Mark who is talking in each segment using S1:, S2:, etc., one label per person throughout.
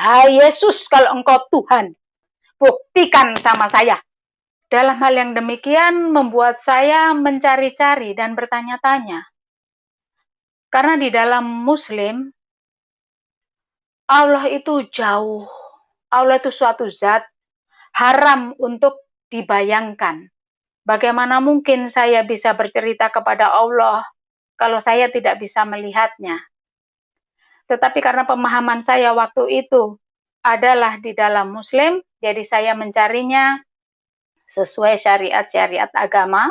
S1: Hai Yesus, kalau engkau Tuhan, buktikan sama saya. Dalam hal yang demikian membuat saya mencari-cari dan bertanya-tanya. Karena di dalam Muslim, Allah itu jauh. Allah itu suatu zat haram untuk dibayangkan. Bagaimana mungkin saya bisa bercerita kepada Allah kalau saya tidak bisa melihatnya? Tetapi karena pemahaman saya waktu itu adalah di dalam Muslim, jadi saya mencarinya sesuai syariat-syariat agama.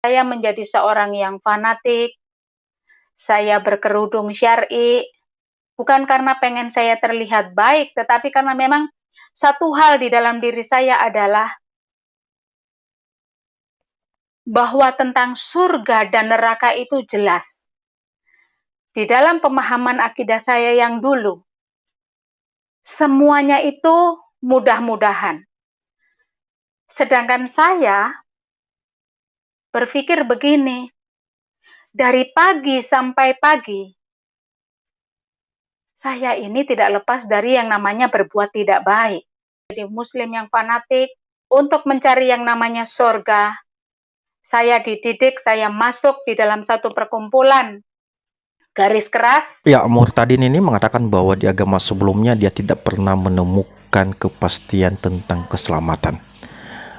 S1: Saya menjadi seorang yang fanatik, saya berkerudung syar'i, bukan karena pengen saya terlihat baik, tetapi karena memang satu hal di dalam diri saya adalah bahwa tentang surga dan neraka itu jelas. Di dalam pemahaman akidah saya yang dulu, semuanya itu mudah-mudahan. Sedangkan saya berpikir begini, dari pagi sampai pagi, saya ini tidak lepas dari yang namanya berbuat tidak baik. Jadi Muslim yang fanatik, untuk mencari yang namanya surga, saya dididik, saya masuk di dalam satu perkumpulan garis keras.
S2: Ya, Murtadin ini mengatakan bahwa di agama sebelumnya dia tidak pernah menemukan kepastian tentang keselamatan.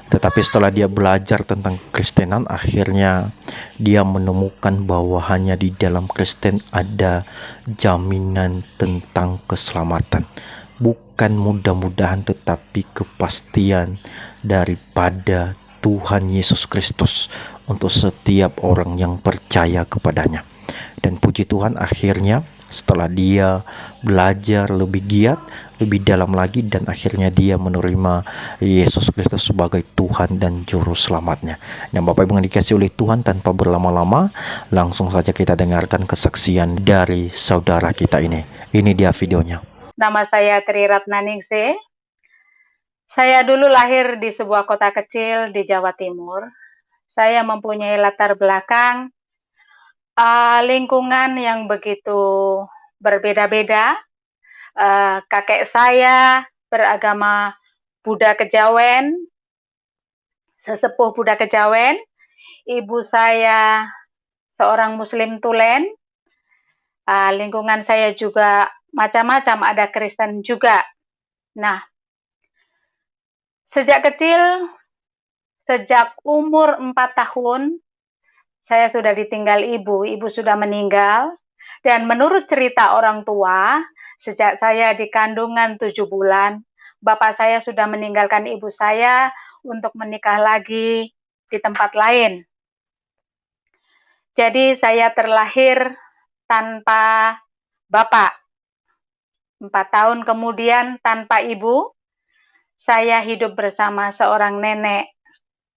S2: Tetapi setelah dia belajar tentang Kristenan, akhirnya dia menemukan bahwa hanya di dalam Kristen ada jaminan tentang keselamatan. Bukan mudah-mudahan, tetapi kepastian daripada Tuhan Yesus Kristus untuk setiap orang yang percaya kepadanya. Dan puji Tuhan, akhirnya setelah dia belajar lebih giat, lebih dalam lagi, dan akhirnya dia menerima Yesus Kristus sebagai Tuhan dan Juru Selamatnya. Dan Bapak Ibu yang dikasihi oleh Tuhan, tanpa berlama-lama, langsung saja kita dengarkan kesaksian dari saudara kita ini. Ini dia videonya.
S1: Nama saya Tri Ratnaningsih. Saya dulu lahir di sebuah kota kecil di Jawa Timur. Saya mempunyai latar belakang lingkungan yang begitu berbeda-beda. Kakek saya beragama Buddha Kejawen, sesepuh Buddha Kejawen. Ibu saya seorang Muslim Tulen. Lingkungan saya juga macam-macam, ada Kristen juga. Nah, sejak kecil, sejak umur 4 tahun, saya sudah ditinggal ibu. Ibu sudah meninggal. Dan menurut cerita orang tua, sejak saya di kandungan 7 bulan, bapak saya sudah meninggalkan ibu saya untuk menikah lagi di tempat lain. Jadi saya terlahir tanpa bapak. 4 tahun kemudian tanpa ibu, saya hidup bersama seorang nenek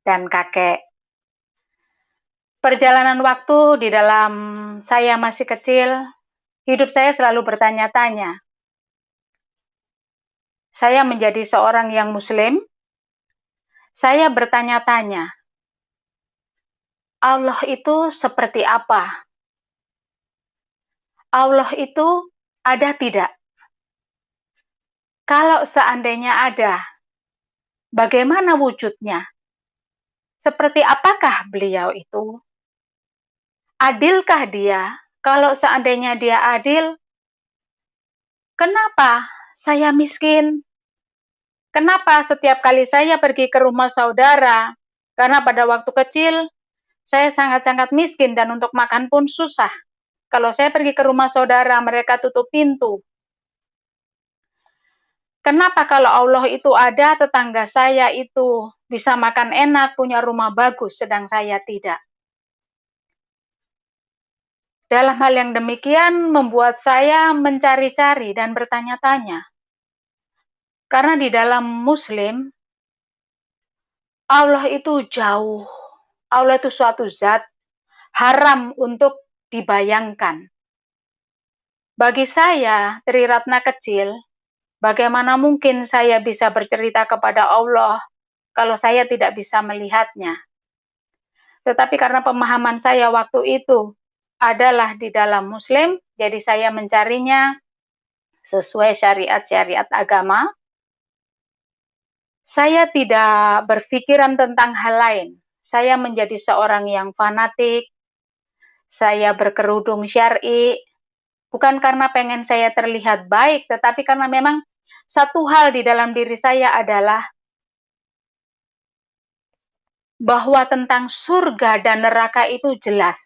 S1: dan kakek. Perjalanan waktu di dalam saya masih kecil, hidup saya selalu bertanya-tanya. Saya menjadi seorang yang Muslim, saya bertanya-tanya, Allah itu seperti apa? Allah itu ada tidak? Kalau seandainya ada, bagaimana wujudnya? Seperti apakah beliau itu? Adilkah dia? Kalau seandainya dia adil, kenapa saya miskin? Kenapa setiap kali saya pergi ke rumah saudara? Karena pada waktu kecil, saya sangat-sangat miskin dan untuk makan pun susah. Kalau saya pergi ke rumah saudara, mereka tutup pintu. Kenapa kalau Allah itu ada, tetangga saya itu bisa makan enak, punya rumah bagus, sedang saya tidak? Dalam hal yang demikian membuat saya mencari-cari dan bertanya-tanya. Karena di dalam Muslim, Allah itu jauh. Allah itu suatu zat haram untuk dibayangkan. Bagi saya, Tri Ratna kecil, bagaimana mungkin saya bisa bercerita kepada Allah kalau saya tidak bisa melihatnya? Tetapi karena pemahaman saya waktu itu adalah di dalam Muslim, jadi saya mencarinya sesuai syariat-syariat agama. Saya tidak berpikiran tentang hal lain. Saya menjadi seorang yang fanatik. Saya berkerudung syar'i. Bukan karena pengen saya terlihat baik, tetapi karena memang satu hal di dalam diri saya adalah bahwa tentang surga dan neraka itu jelas.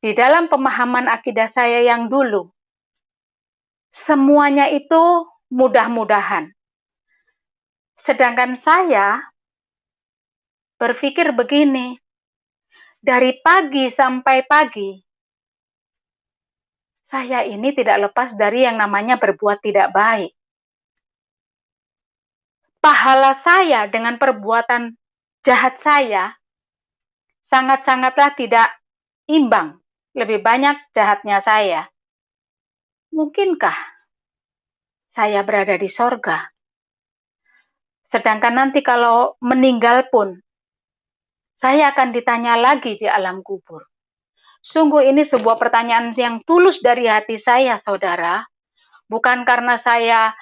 S1: Di dalam pemahaman akidah saya yang dulu, semuanya itu mudah-mudahan. Sedangkan saya berpikir begini, dari pagi sampai pagi, saya ini tidak lepas dari yang namanya berbuat tidak baik. Pahala saya dengan perbuatan jahat saya sangat-sangatlah tidak imbang. Lebih banyak jahatnya saya. Mungkinkah saya berada di sorga? Sedangkan nanti kalau meninggal pun, saya akan ditanya lagi di alam kubur. Sungguh ini sebuah pertanyaan yang tulus dari hati saya, saudara. Bukan karena saya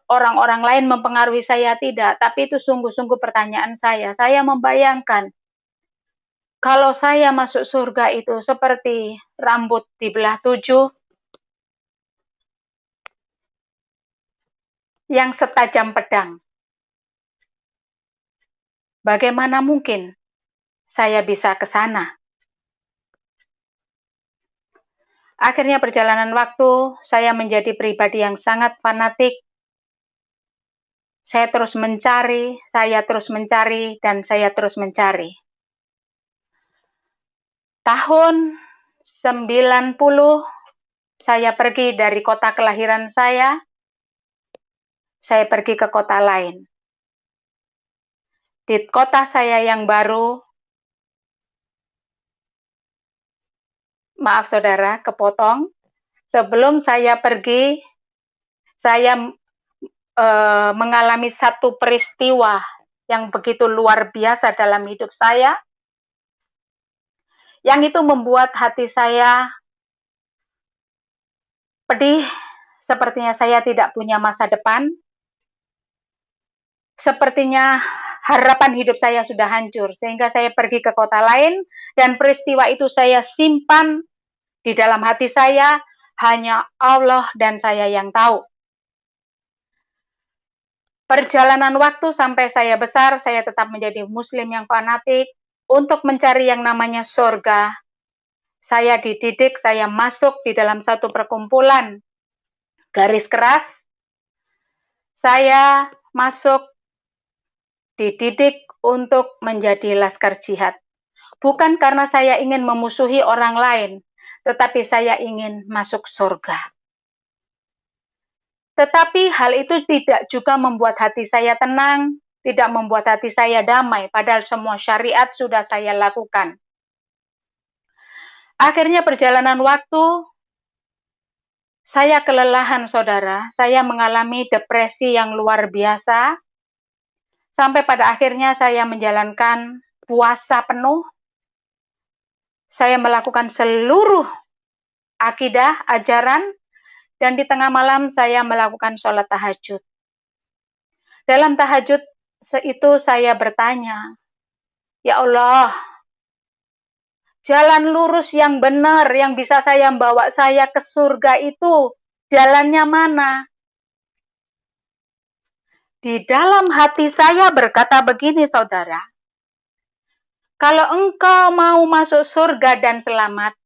S1: orang-orang lain mempengaruhi saya, tidak. Tapi itu sungguh-sungguh pertanyaan saya. Saya membayangkan, kalau saya masuk surga itu seperti rambut dibelah 7, yang setajam pedang. Bagaimana mungkin saya bisa ke sana? Akhirnya perjalanan waktu, saya menjadi pribadi yang sangat fanatik. Saya terus mencari, dan saya terus mencari. Tahun 90, saya pergi dari kota kelahiran saya pergi ke kota lain. Di kota saya yang baru, maaf saudara, kepotong. Sebelum saya pergi, saya mengalami satu peristiwa yang begitu luar biasa dalam hidup saya, yang itu membuat hati saya pedih, sepertinya saya tidak punya masa depan, sepertinya harapan hidup saya sudah hancur, sehingga saya pergi ke kota lain, dan peristiwa itu saya simpan di dalam hati saya, hanya Allah dan saya yang tahu. Perjalanan waktu sampai saya besar, saya tetap menjadi muslim yang fanatik untuk mencari yang namanya surga. Saya dididik, saya masuk di dalam satu perkumpulan garis keras. Saya masuk dididik untuk menjadi laskar jihad. Bukan karena saya ingin memusuhi orang lain, tetapi saya ingin masuk surga. Tetapi hal itu tidak juga membuat hati saya tenang, tidak membuat hati saya damai, padahal semua syariat sudah saya lakukan. Akhirnya perjalanan waktu, saya kelelahan saudara, saya mengalami depresi yang luar biasa, sampai pada akhirnya saya menjalankan puasa penuh, saya melakukan seluruh akidah, ajaran, dan di tengah malam saya melakukan sholat tahajud. Dalam tahajud itu saya bertanya, ya Allah, jalan lurus yang benar yang bisa saya membawa saya ke surga itu, jalannya mana? Di dalam hati saya berkata begini saudara, kalau engkau mau masuk surga dan selamat,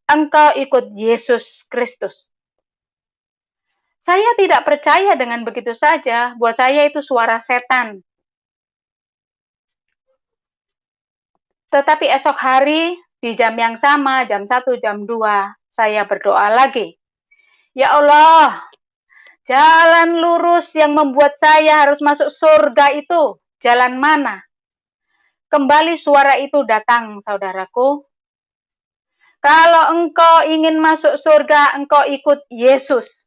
S1: engkau ikut Yesus Kristus. Saya tidak percaya dengan begitu saja, buat saya itu suara setan. Tetapi esok hari, di jam yang sama, jam 1, jam 2, saya berdoa lagi. Ya Allah, jalan lurus yang membuat saya harus masuk surga itu, jalan mana? Kembali suara itu datang, saudaraku. Kalau engkau ingin masuk surga, engkau ikut Yesus.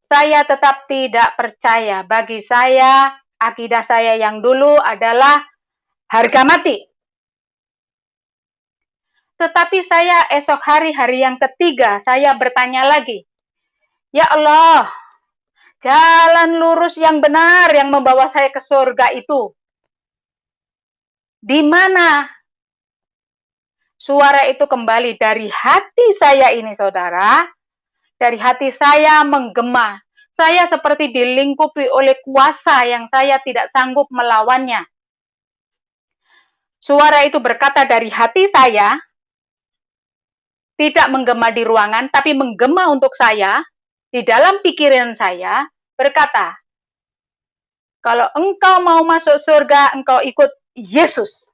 S1: Saya tetap tidak percaya. Bagi saya, akidah saya yang dulu adalah harga mati. Tetapi saya esok hari yang ketiga, saya bertanya lagi, ya Allah, jalan lurus yang benar yang membawa saya ke surga itu, di mana? Suara itu kembali dari hati saya ini, saudara. Dari hati saya menggema. Saya seperti dilingkupi oleh kuasa yang saya tidak sanggup melawannya. Suara itu berkata dari hati saya, tidak menggema di ruangan, tapi menggema untuk saya, di dalam pikiran saya, berkata, kalau engkau mau masuk surga, engkau ikut Yesus.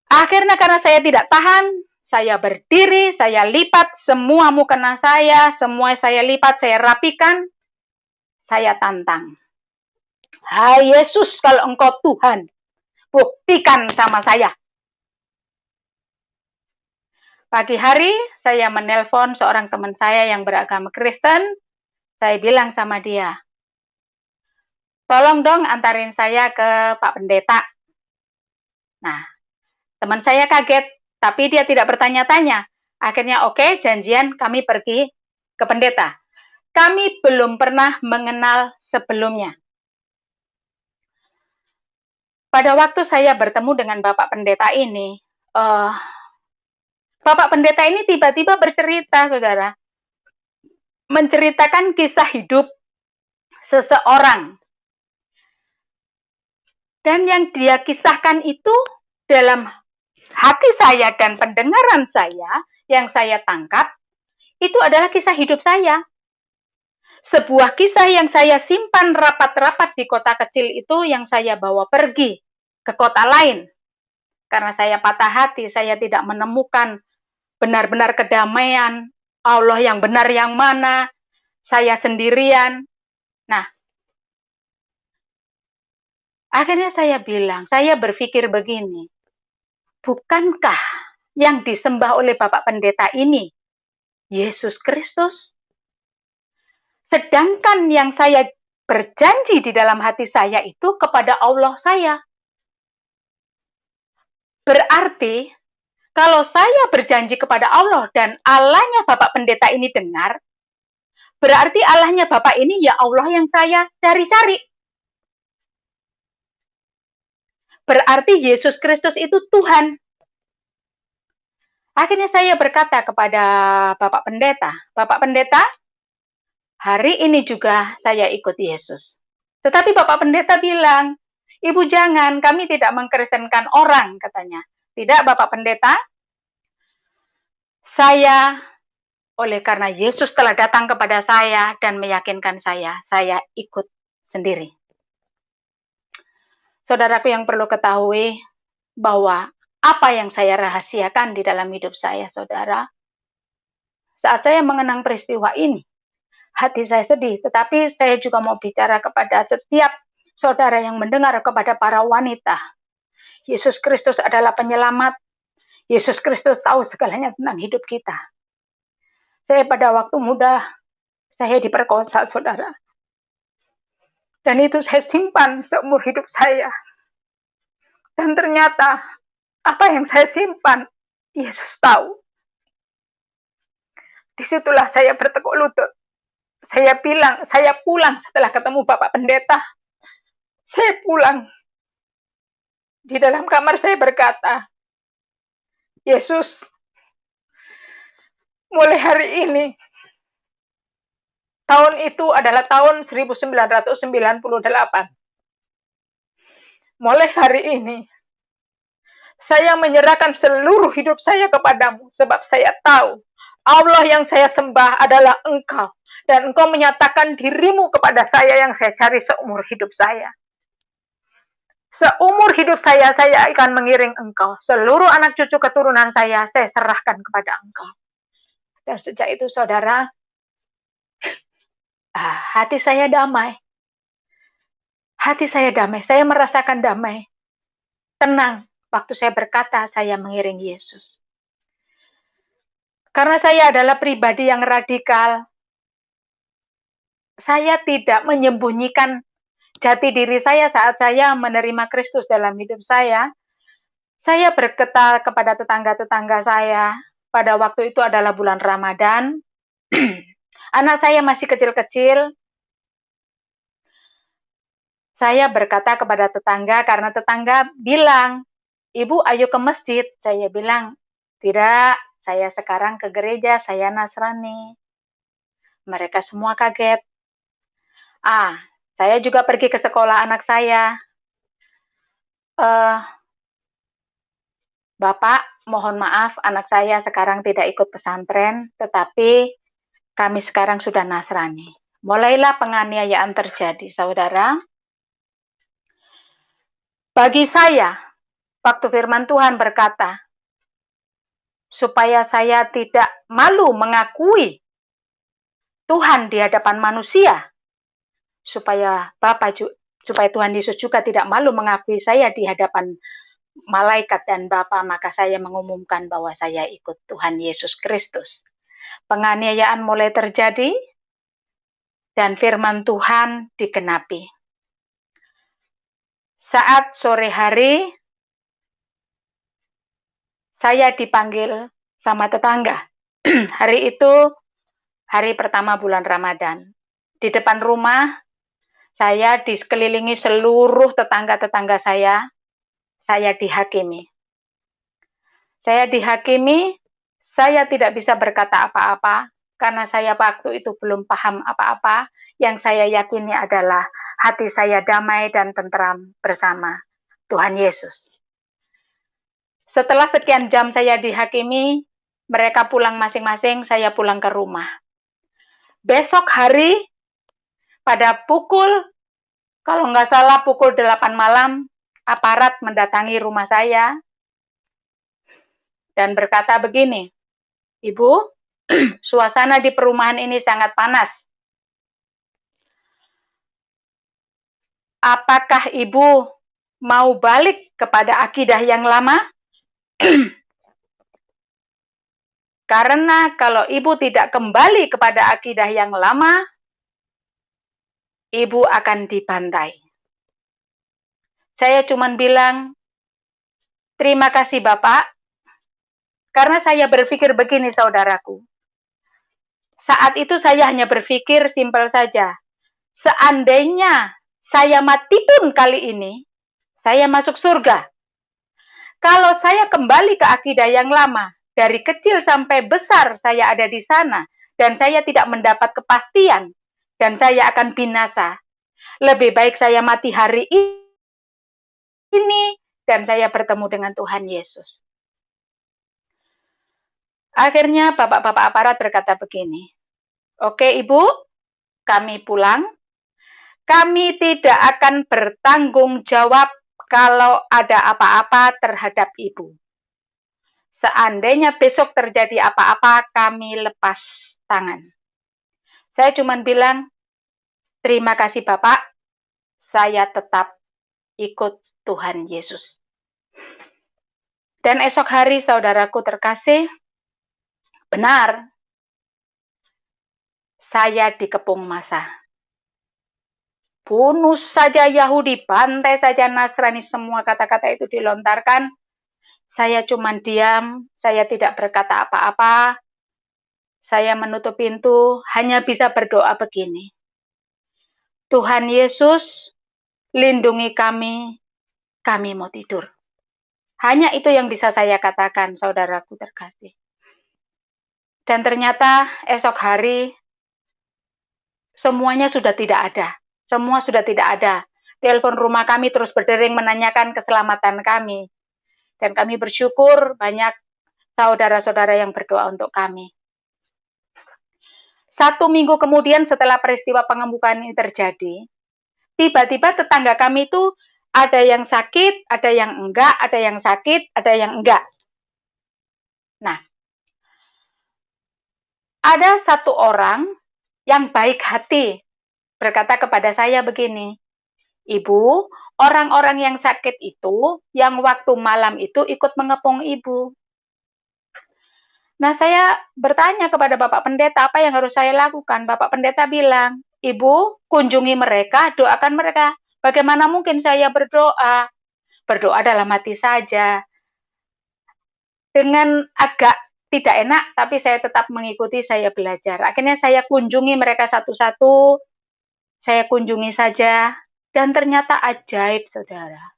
S1: Akhirnya karena saya tidak tahan, saya berdiri, saya lipat semua mukena saya, semua saya lipat, saya rapikan, saya tantang. Hai Yesus, kalau engkau Tuhan, buktikan sama saya. Pagi hari, saya menelpon seorang teman saya yang beragama Kristen. Saya bilang sama dia, tolong dong antarin saya ke Pak Pendeta. Nah, teman saya kaget, tapi dia tidak bertanya-tanya. Akhirnya oke, janjian kami pergi ke pendeta. Kami belum pernah mengenal sebelumnya. Pada waktu saya bertemu dengan Bapak Pendeta ini, Bapak Pendeta ini tiba-tiba bercerita, saudara. Menceritakan kisah hidup seseorang. Dan yang dia kisahkan itu dalam hati saya dan pendengaran saya, yang saya tangkap, itu adalah kisah hidup saya. Sebuah kisah yang saya simpan rapat-rapat di kota kecil itu yang saya bawa pergi ke kota lain. Karena saya patah hati, saya tidak menemukan benar-benar kedamaian, Allah yang benar yang mana, saya sendirian. Nah, akhirnya saya bilang, saya berpikir begini, bukankah yang disembah oleh Bapak Pendeta ini Yesus Kristus? Sedangkan yang saya berjanji di dalam hati saya itu kepada Allah saya. Berarti, kalau saya berjanji kepada Allah dan Allahnya Bapak Pendeta ini dengar, berarti Allahnya Bapak ini ya Allah yang saya cari-cari. Berarti Yesus Kristus itu Tuhan. Akhirnya saya berkata kepada Bapak Pendeta, hari ini juga saya ikut Yesus. Tetapi Bapak Pendeta bilang, Ibu jangan, kami tidak mengkristenkan orang, katanya. Tidak, Bapak Pendeta, saya, oleh karena Yesus telah datang kepada saya dan meyakinkan saya ikut sendiri. Saudaraku yang perlu ketahui bahwa apa yang saya rahasiakan di dalam hidup saya, saudara, saat saya mengenang peristiwa ini, hati saya sedih, tetapi saya juga mau bicara kepada setiap saudara yang mendengar, kepada para wanita. Yesus Kristus adalah penyelamat. Yesus Kristus tahu segalanya tentang hidup kita. Saya pada waktu muda, saya diperkosa, saudara. Dan itu saya simpan seumur hidup saya. Dan ternyata, apa yang saya simpan, Yesus tahu. Disitulah saya bertekuk lutut. Saya bilang, saya pulang setelah ketemu Bapak Pendeta. Saya pulang. Di dalam kamar saya berkata, Yesus, mulai hari ini, tahun itu adalah tahun 1998. Mulai hari ini, saya menyerahkan seluruh hidup saya kepadamu, sebab saya tahu Allah yang saya sembah adalah Engkau. Dan Engkau menyatakan dirimu kepada saya yang saya cari seumur hidup saya. Seumur hidup saya akan mengiring Engkau. Seluruh anak cucu keturunan saya serahkan kepada Engkau. Dan sejak itu, saudara, hati saya damai. Hati saya damai. Saya merasakan damai. Tenang. Waktu saya berkata, saya mengiring Yesus. Karena saya adalah pribadi yang radikal, saya tidak menyembunyikan jati diri saya saat saya menerima Kristus dalam hidup saya. Saya berkata kepada tetangga-tetangga saya, pada waktu itu adalah bulan Ramadan. Anak saya masih kecil-kecil. Saya berkata kepada tetangga karena tetangga bilang, "Ibu, ayo ke masjid." Saya bilang, "Tidak, saya sekarang ke gereja, saya Nasrani." Mereka semua kaget. Saya juga pergi ke sekolah anak saya. Bapak, mohon maaf, anak saya sekarang tidak ikut pesantren, tetapi kami sekarang sudah Nasrani. Mulailah penganiayaan terjadi, saudara. Bagi saya, waktu firman Tuhan berkata, supaya saya tidak malu mengakui Tuhan di hadapan manusia, supaya Tuhan Yesus juga tidak malu mengakui saya di hadapan malaikat dan Bapa, maka saya mengumumkan bahwa saya ikut Tuhan Yesus Kristus. Penganiayaan mulai terjadi dan firman Tuhan digenapi. Saat sore hari, saya dipanggil sama tetangga. Hari itu hari pertama bulan Ramadan. Di depan rumah, saya dikelilingi seluruh tetangga-tetangga saya dihakimi. Saya dihakimi, saya tidak bisa berkata apa-apa, karena saya waktu itu belum paham apa-apa. Yang saya yakini adalah hati saya damai dan tentram bersama Tuhan Yesus. Setelah sekian jam saya dihakimi, mereka pulang masing-masing, saya pulang ke rumah. Besok hari, pada pukul, kalau nggak salah pukul 8 malam, aparat mendatangi rumah saya dan berkata begini, "Ibu, suasana di perumahan ini sangat panas. Apakah ibu mau balik kepada akidah yang lama? Karena kalau ibu tidak kembali kepada akidah yang lama, ibu akan dibantai." Saya cuma bilang, "Terima kasih Bapak." Karena saya berpikir begini, saudaraku. Saat itu saya hanya berpikir simpel saja. Seandainya saya mati pun kali ini, saya masuk surga. Kalau saya kembali ke akidah yang lama, dari kecil sampai besar saya ada di sana, dan saya tidak mendapat kepastian, dan saya akan binasa. Lebih baik saya mati hari ini, dan saya bertemu dengan Tuhan Yesus. Akhirnya bapak-bapak aparat berkata begini, "Oke Ibu, kami pulang. Kami tidak akan bertanggung jawab kalau ada apa-apa terhadap Ibu. Seandainya besok terjadi apa-apa, kami lepas tangan." Saya cuma bilang, "Terima kasih Bapak, saya tetap ikut Tuhan Yesus." Dan esok hari, saudaraku terkasih, benar, saya dikepung massa. Bunuh saja Yahudi, bantai saja Nasrani, semua kata-kata itu dilontarkan. Saya cuma diam, saya tidak berkata apa-apa. Saya menutup pintu, hanya bisa berdoa begini. Tuhan Yesus, lindungi kami mau tidur. Hanya itu yang bisa saya katakan, saudaraku terkasih. Dan ternyata esok hari, semuanya sudah tidak ada. Semua sudah tidak ada. Telepon rumah kami terus berdering menanyakan keselamatan kami. Dan kami bersyukur banyak saudara-saudara yang berdoa untuk kami. 1 minggu kemudian setelah peristiwa pengembukaan ini terjadi, tiba-tiba tetangga kami itu ada yang sakit, ada yang enggak, ada yang sakit, ada yang enggak. Nah, ada satu orang yang baik hati berkata kepada saya begini, "Ibu, orang-orang yang sakit itu, yang waktu malam itu ikut mengepung Ibu." Nah, saya bertanya kepada Bapak Pendeta, apa yang harus saya lakukan? Bapak Pendeta bilang, "Ibu, kunjungi mereka, doakan mereka." Bagaimana mungkin saya berdoa? Berdoa dalam hati saja. dengan agak tidak enak, tapi saya tetap mengikuti, saya belajar. Akhirnya saya kunjungi mereka satu-satu, saya kunjungi saja, dan ternyata ajaib, saudara.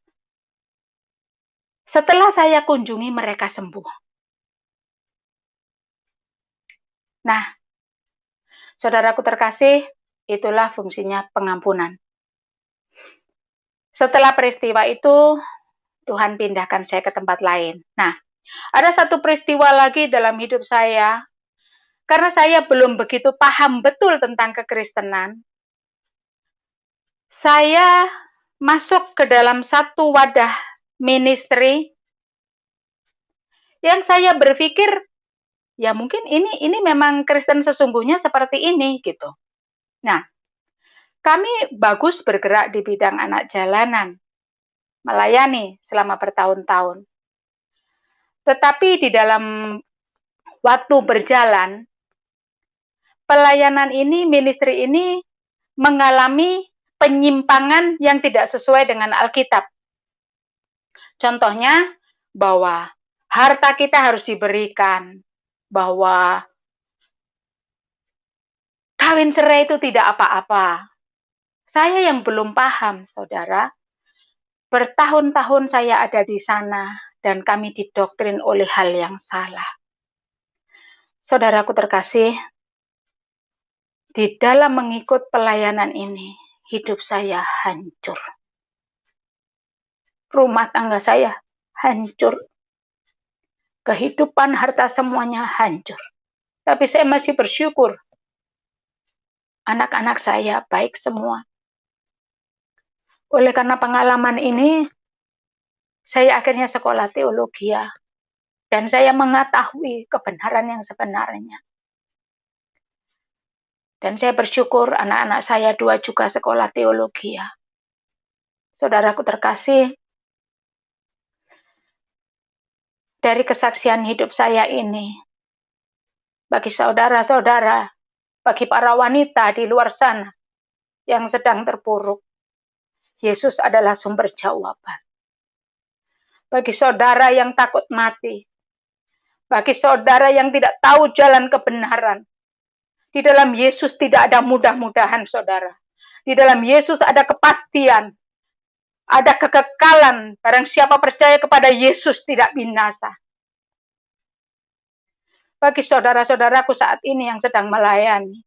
S1: Setelah saya kunjungi, mereka sembuh. Nah, saudaraku terkasih, itulah fungsinya pengampunan. Setelah peristiwa itu, Tuhan pindahkan saya ke tempat lain. Nah, ada satu peristiwa lagi dalam hidup saya, karena saya belum begitu paham betul tentang kekristenan. Saya masuk ke dalam satu wadah ministry yang saya berpikir, ya mungkin ini memang Kristen sesungguhnya seperti ini gitu. Nah, kami bagus bergerak di bidang anak jalanan, melayani selama bertahun-tahun. Tetapi di dalam waktu berjalan, pelayanan ini, ministry ini mengalami penyimpangan yang tidak sesuai dengan Alkitab. Contohnya, bahwa harta kita harus diberikan, bahwa kawin cerai itu tidak apa-apa. Saya yang belum paham, saudara, bertahun-tahun saya ada di sana dan kami didoktrin oleh hal yang salah. Saudaraku terkasih, di dalam mengikut pelayanan ini, hidup saya hancur. Rumah tangga saya hancur. Kehidupan, harta semuanya hancur. Tapi saya masih bersyukur. Anak-anak saya baik semua. Oleh karena pengalaman ini, saya akhirnya sekolah teologi. Dan saya mengetahui kebenaran yang sebenarnya. Dan saya bersyukur anak-anak saya 2 juga sekolah teologi. Saudaraku terkasih, dari kesaksian hidup saya ini, bagi saudara-saudara, bagi para wanita di luar sana yang sedang terpuruk, Yesus adalah sumber jawaban. Bagi saudara yang takut mati, bagi saudara yang tidak tahu jalan kebenaran, di dalam Yesus tidak ada mudah-mudahan, saudara. Di dalam Yesus ada kepastian, ada kekekalan. Barang siapa percaya kepada Yesus tidak binasa. Bagi saudara-saudaraku saat ini yang sedang melayani,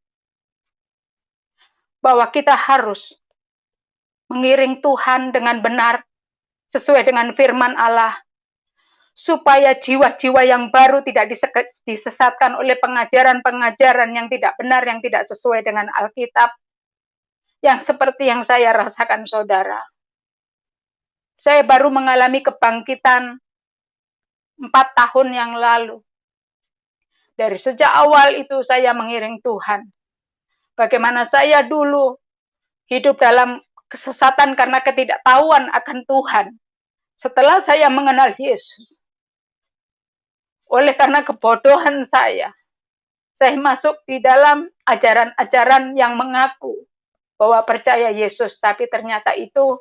S1: bahwa kita harus mengiring Tuhan dengan benar, sesuai dengan firman Allah, supaya jiwa-jiwa yang baru tidak disesatkan oleh pengajaran-pengajaran yang tidak benar, yang tidak sesuai dengan Alkitab, yang seperti yang saya rasakan, saudara. Saya baru mengalami kebangkitan 4 tahun yang lalu. Dari sejak awal itu saya mengiring Tuhan. Bagaimana saya dulu hidup dalam kesesatan karena ketidaktahuan akan Tuhan. Setelah saya mengenal Yesus, oleh karena kebodohan saya masuk di dalam ajaran-ajaran yang mengaku bahwa percaya Yesus, tapi ternyata itu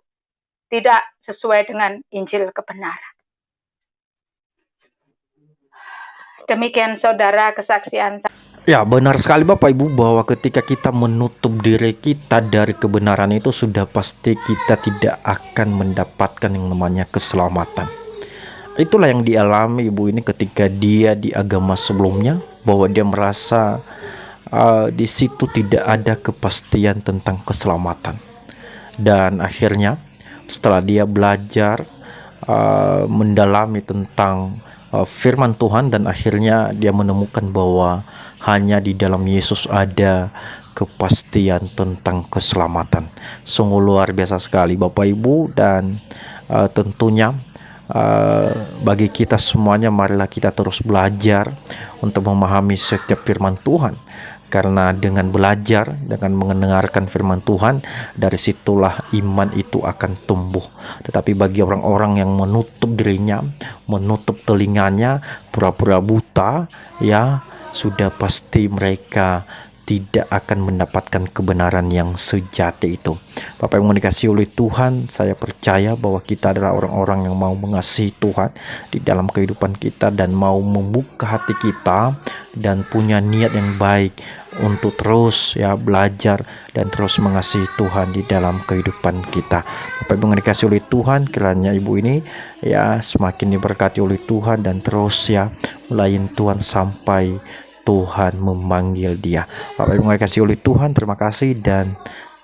S1: tidak sesuai dengan Injil kebenaran. Demikian saudara kesaksian saya.
S2: Ya, benar sekali Bapak Ibu bahwa ketika kita menutup diri kita dari kebenaran itu sudah pasti kita tidak akan mendapatkan yang namanya keselamatan. Itulah yang dialami ibu ini ketika dia di agama sebelumnya, bahwa dia merasa di situ tidak ada kepastian tentang keselamatan. Dan akhirnya setelah dia belajar mendalami tentang firman Tuhan, dan akhirnya dia menemukan bahwa hanya di dalam Yesus ada kepastian tentang keselamatan. Sungguh luar biasa sekali Bapak Ibu, dan tentunya bagi kita semuanya, marilah kita terus belajar untuk memahami setiap firman Tuhan. Karena dengan belajar, dengan mendengarkan firman Tuhan, dari situlah iman itu akan tumbuh. Tetapi bagi orang-orang yang menutup dirinya, menutup telinganya, pura-pura buta, ya sudah pasti mereka tidak akan mendapatkan kebenaran yang sejati itu. Bapak yang dikasihi oleh Tuhan, saya percaya bahwa kita adalah orang-orang yang mau mengasihi Tuhan di dalam kehidupan kita dan mau membuka hati kita dan punya niat yang baik untuk terus belajar dan terus mengasihi Tuhan di dalam kehidupan kita. Bapak Ibu yang dikasihi oleh Tuhan, kiranya ibu ini semakin diberkati oleh Tuhan dan terus melayani Tuhan sampai Tuhan memanggil dia. Bapak Ibu yang dikasihi oleh Tuhan, terima kasih dan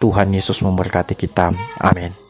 S2: Tuhan Yesus memberkati kita. Amin.